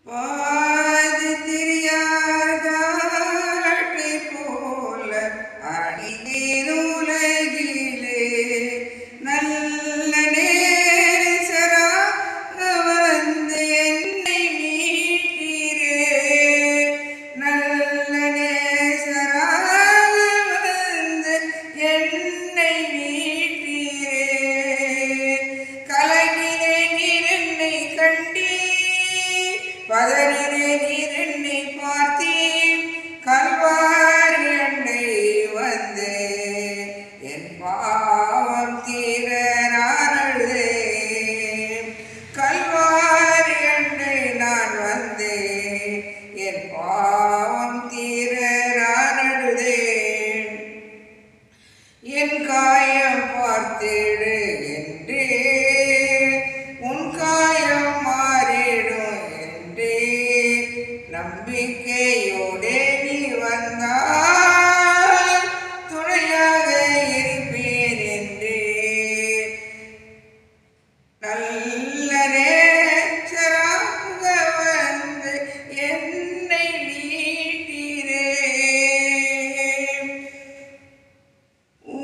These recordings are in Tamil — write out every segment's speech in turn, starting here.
பாதி தெரியாதாட்டை போல அடித்தேன் உலகிலே நல்ல நேசராக வந்து என்னை மீட்டீரே. நல்ல நேசராக வந்து என்னை மீட்டீரே. கலங்கினேன் நீர் என்னை கண்டீர், பதறினே நீர் என்னை பார்த்தீர். கல்வாரி அண்டை வந்து என் பாவம் தீர நான் அழுதேன். கல்வாரி அண்டை நான் வந்து என் பாவம் தீர நான் அழுதேன். என் காயம் பார்த்திடு என்றே, உன் காயம் மாறிடும் என்றே, நம்பிக்கையோடே நீ வந்தால் துணையாக இருப்பேன் என்றே. நல்ல நேசராக வந்து என்னை மீட்டீரே.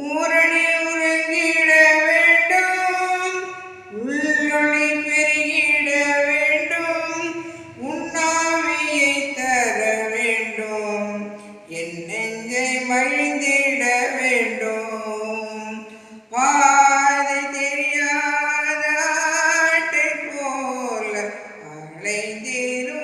ஊரணி உறங்கிட வேண்டும், உள்ளொளி பெருகிட வேண்டும், உண்ணாவியை தர வேண்டும், என் நெஞ்சை மகிழ்ந்திட வேண்டும். பாதை தெரியாத ஆட்டை போல அலைந்தேன்